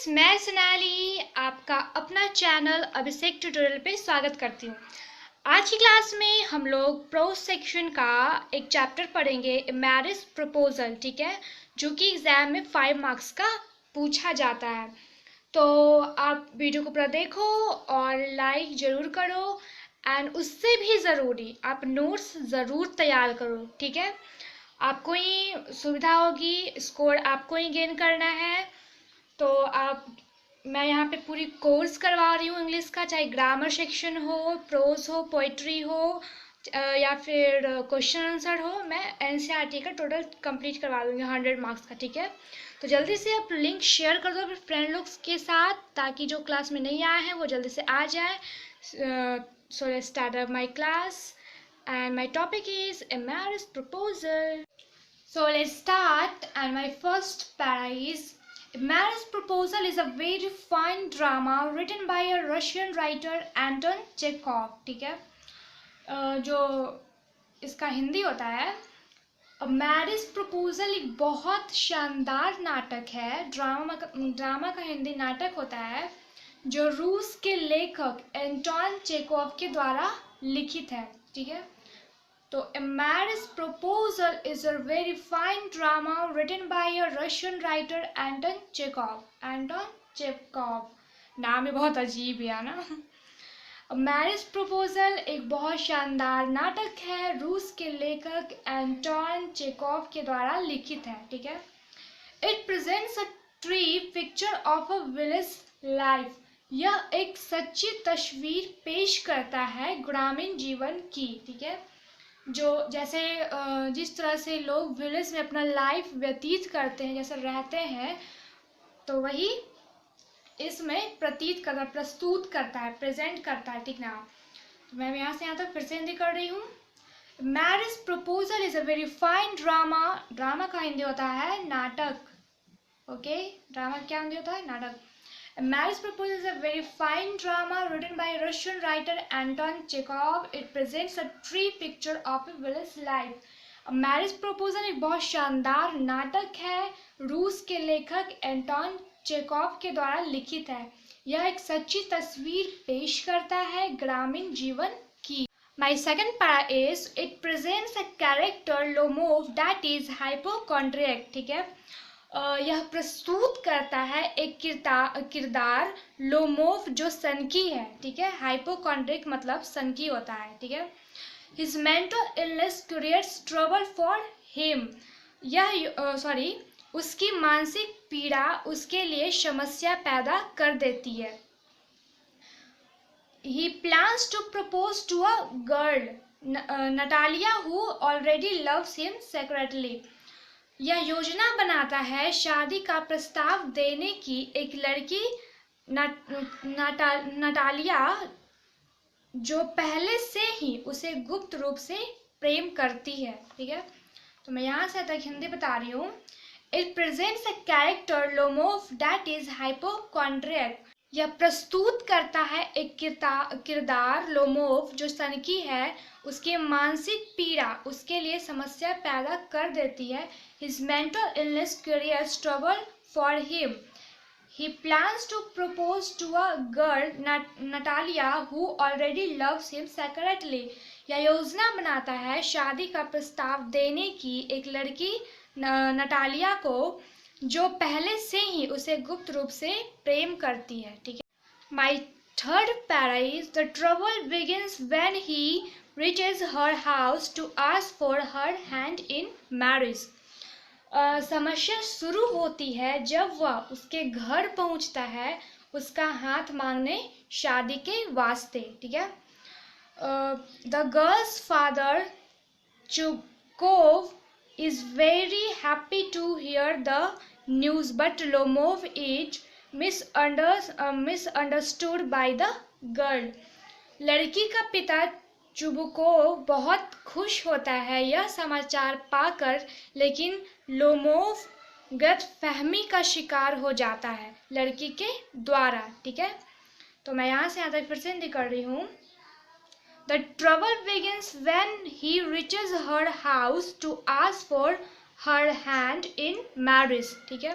मैं सोनाली आपका अपना चैनल अभिषेक ट्यूटोरियल पे स्वागत करती हूँ। आज की क्लास में हम लोग प्रोज सेक्शन का एक चैप्टर पढ़ेंगे, मैरिज प्रपोजल, ठीक है, जो कि एग्जाम में 5 मार्क्स का पूछा जाता है। तो आप वीडियो को पूरा देखो और लाइक ज़रूर करो एंड उससे भी ज़रूरी आप नोट्स ज़रूर तैयार करो, ठीक है। आपको ही सुविधा होगी, स्कोर आपको ही गेन करना है। तो मैं यहाँ पे पूरी कोर्स करवा रही हूँ इंग्लिश का, चाहे ग्रामर सेक्शन हो, प्रोज हो, पोइट्री हो या फिर क्वेश्चन आंसर हो। मैं एनसीईआरटी का टोटल कंप्लीट करवा दूँगी 100 मार्क्स का, ठीक है। तो जल्दी से आप लिंक शेयर कर दो अपने फ्रेंड लोग के साथ, ताकि जो क्लास में नहीं आए हैं वो जल्दी से आ जाए। So let's start up my class and my topic is a marriage proposal. So let's start, and my first para is A Marriage Proposal is a very fine drama written by a Russian writer Anton Chekhov, ठीक है। जो इसका हिंदी होता है, A Marriage Proposal एक बहुत शानदार नाटक है। ड्रामा का हिंदी नाटक होता है जो रूस के लेखक एंटोन चेकोव के द्वारा लिखित है, ठीक है। तो A Marriage Proposal is a very fine drama written by a Russian writer Anton Chekhov. Anton Chekhov, नाम ही बहुत अजीब है ना। A Marriage Proposal एक बहुत शानदार नाटक है, रूस के लेखक एंटोन चेकोव के द्वारा लिखित है, ठीक है। It presents a true picture of a village life. यह एक सच्ची तस्वीर पेश करता है ग्रामीण जीवन की, ठीक है। जो जैसे जिस तरह से लोग विलेज में अपना लाइफ व्यतीत करते हैं, जैसे रहते हैं, तो वही इसमें प्रतीत करता, प्रस्तुत करता है, प्रेजेंट करता है, ठीक ना। तो मैं यहाँ से यहाँ तक फिर से हिंदी कर रही हूँ। Marriage proposal is a very fine drama. Drama का हिंदी होता है नाटक, ओके। ड्रामा क्या हिंदी होता है? नाटक। A Marriage Proposal is a very fine drama written by Russian writer Anton Chekhov. It presents a true picture of a village life. A Marriage Proposal एक बहुत शानदार नाटक है, रूस के लेखक एंटोन चेकोव के द्वारा लिखित है। यह एक सच्ची तस्वीर पेश करता है ग्रामीण जीवन की। My second para is it presents a character Lomov that is hypochondriac, ठीक है। यह प्रस्तुत करता है एक किरदार लोमोव जो सनकी है, ठीक है। हाइपोकॉन्ड्रिक मतलब सनकी होता है, ठीक है। His mental illness creates trouble for him. उसकी मानसिक पीड़ा उसके लिए समस्या पैदा कर देती है। He plans to propose to a girl, Natalia, who already loves him secretly. यह योजना बनाता है शादी का प्रस्ताव देने की एक लड़की नटालिया, जो पहले से ही उसे गुप्त रूप से प्रेम करती है, ठीक है। तो मैं यहाँ से तक हिंदी बता रही हूँ। It presents a character Lomov that is hypochondriac. यह प्रस्तुत करता है एक किरदार लोमोव जो सनकी है, उसकी मानसिक पीड़ा उसके लिए समस्या पैदा कर देती है। His mental illness creates trouble for him. He plans to propose to a girl, Natalia, who already loves him secretly. यह योजना बनाता है शादी का प्रस्ताव देने की एक लड़की नटालिया को, जो पहले से ही उसे गुप्त रूप से प्रेम करती है, ठीक है। My third para is the trouble begins when he reaches her house to ask for her hand in marriage. समस्या शुरू होती है जब वह उसके घर पहुंचता है उसका हाथ मांगने शादी के वास्ते, ठीक है। The girls father चुकोव is very happy to hear the news, but Lomov is misunderstood by the girl. लड़की का पिता चुबुकोव बहुत खुश होता है यह समाचार पाकर, लेकिन लोमोव गलतफहमी का शिकार हो जाता है लड़की के द्वारा, ठीक है। तो मैं यहाँ से यहाँ तक फिर से हिंदी कर रही हूँ। The trouble begins when he reaches her house to ask for her hand in marriage, ठीक है।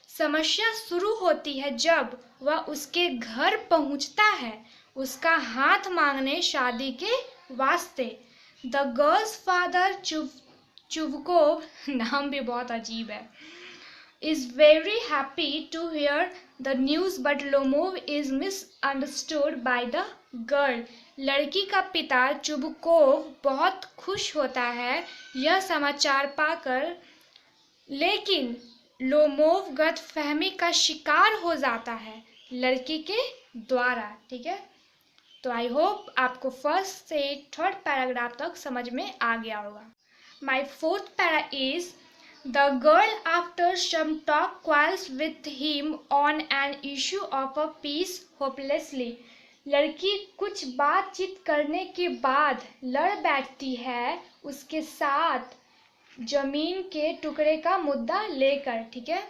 समस्या शुरू होती है जब वह उसके घर पहुंचता है उसका हाथ मांगने शादी के वास्ते। द गर्ल्स फादर चुवकोव, नाम भी बहुत अजीब है, is very happy to hear the news but Lomov is misunderstood by the girl। लड़की का पिता चुबकोव बहुत खुश होता है यह समाचार पाकर, लेकिन लोमोव गलतफहमी का शिकार हो जाता है लड़की के द्वारा। ठीक है, तो आई होप आपको फर्स्ट से थर्ड पैराग्राफ तक समझ में आ गया होगा। My fourth para is The girl, after some talk, quarrels with him on an issue of a piece hopelessly। लड़की कुछ बातचीत करने के बाद लड़ बैठती है उसके साथ जमीन के टुकड़े का मुद्दा लेकर। ठीक है,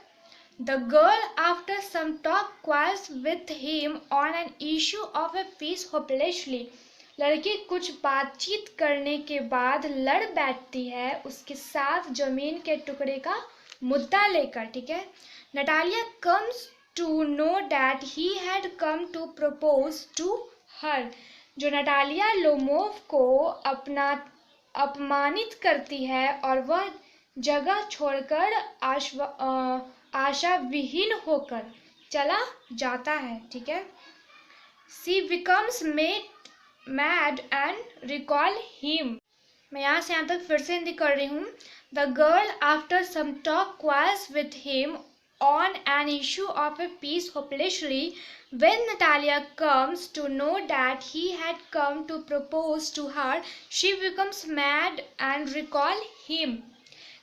The girl, after some talk, quarrels with him on an issue of a piece hopelessly। लड़की कुछ बातचीत करने के बाद लड़ बैठती है उसके साथ जमीन के टुकड़े का मुद्दा लेकर। ठीक है, Natalia comes to know that he had come to propose to her. जो नटालिया लोमोव को अपना अपमानित करती है और वह जगह छोड़कर आशा विहीन होकर चला जाता है। ठीक है, सी becomes mad and recall him। मैं यहाँ से यहाँ तक फिर से हिंदी कर रही हूँ। The girl, after some talk, quarrels with him on an issue of a piece hopelessly। When Natalia comes to know that he had come to propose to her, she becomes mad and recall him।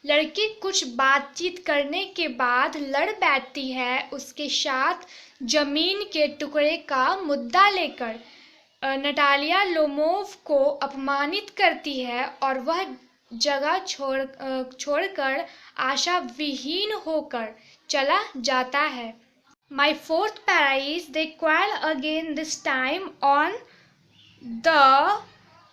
लड़की कुछ बातचीत करने के बाद लड़ बैठती है उसके साथ जमीन के टुकड़े का मुद्दा लेकर। नटालिया लोमोव को अपमानित करती है और वह जगह छोड़कर आशा विहीन होकर चला जाता है। My fourth para is they quarrel again, this time on the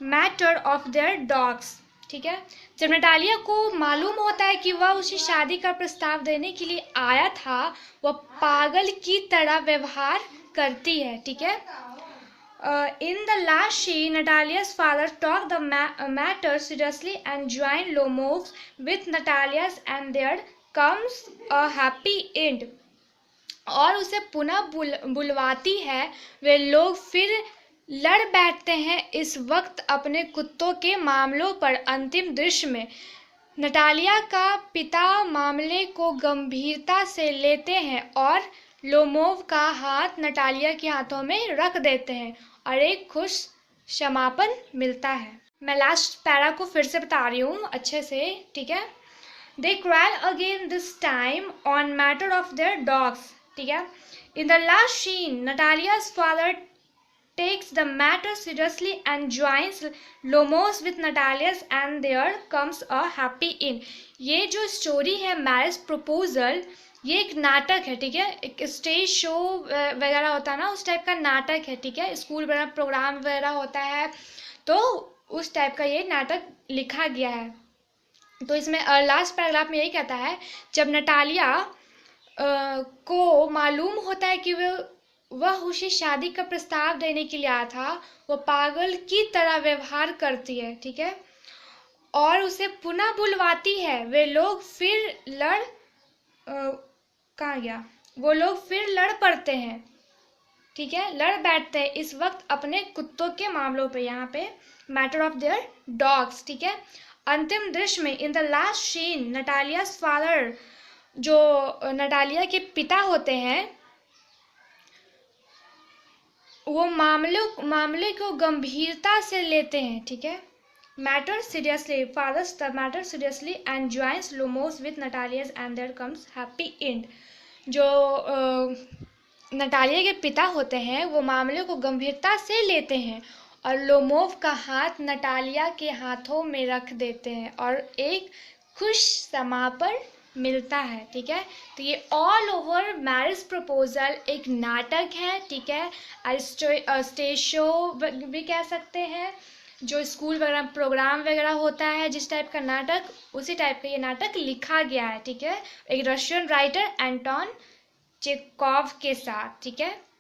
matter of their dogs. ठीक है, जब नटालिया को मालूम होता है कि वह उसे शादी का प्रस्ताव देने के लिए आया था वह पागल की तरह व्यवहार करती है। ठीक है, in the last scene, Natalia's father talked the matter seriously and joined Lomov with Natalia's, and there comes a happy end। और उसे पुनः बुलवाती है, वे लोग फिर लड़ बैठते हैं इस वक्त अपने कुत्तों के मामलों पर। अंतिम दृश्य में नटालिया का पिता मामले को गंभीरता से लेते हैं और लोमोव का हाथ नटालिया के हाथों में रख देते हैं और एक खुश समापन मिलता है। मैं लास्ट पैरा को फिर से बता रही हूँ अच्छे से। ठीक है, they quarrel again, this time on matter of their dogs. ठीक है, in the last scene Natalia's father takes the matter seriously and joins Lomos with Natalia's, and there comes a happy end। ये जो story है marriage proposal, ये एक नाटक है। ठीक है, एक स्टेज शो वगैरह होता है ना, उस टाइप का नाटक है। ठीक है, स्कूल वगैरह प्रोग्राम वगैरह होता है तो उस टाइप का ये नाटक लिखा गया है। तो इसमें लास्ट पैराग्राफ में यही कहता है, जब नटालिया को मालूम होता है कि वह उसे शादी का प्रस्ताव देने के लिए आया था, वह पागल की तरह व्यवहार करती है। ठीक है, और उसे पुनः बुलवाती है। वे लोग फिर कहाँ गया, वो लोग फिर लड़ पड़ते हैं। ठीक है, लड़ बैठते हैं इस वक्त अपने कुत्तों के मामलों पे, यहाँ पे मैटर ऑफ देयर डॉग्स। ठीक है, अंतिम दृश्य में in the last scene Natalia's father, जो नटालिया के पिता होते हैं, वो मामले को गंभीरता से लेते हैं। ठीक है, matter seriously, fathers the matter seriously and joins Lomov with Natalia's, and there comes happy end. जो नटालिया के पिता होते हैं वो मामले को गंभीरता से लेते हैं और लोमोव का हाथ नटालिया के हाथों में रख देते हैं और एक खुश समापन मिलता है। ठीक है, तो ये ऑल ओवर मैरिज प्रपोजल एक नाटक है। ठीक है, स्टेज शो भी कह सकते हैं, जो स्कूल वगैरह प्रोग्राम वगैरह होता है जिस टाइप का नाटक, उसी टाइप का ये नाटक लिखा गया है। ठीक है, एक रशियन राइटर एंटोन चेकोव के साथ, ठीक है।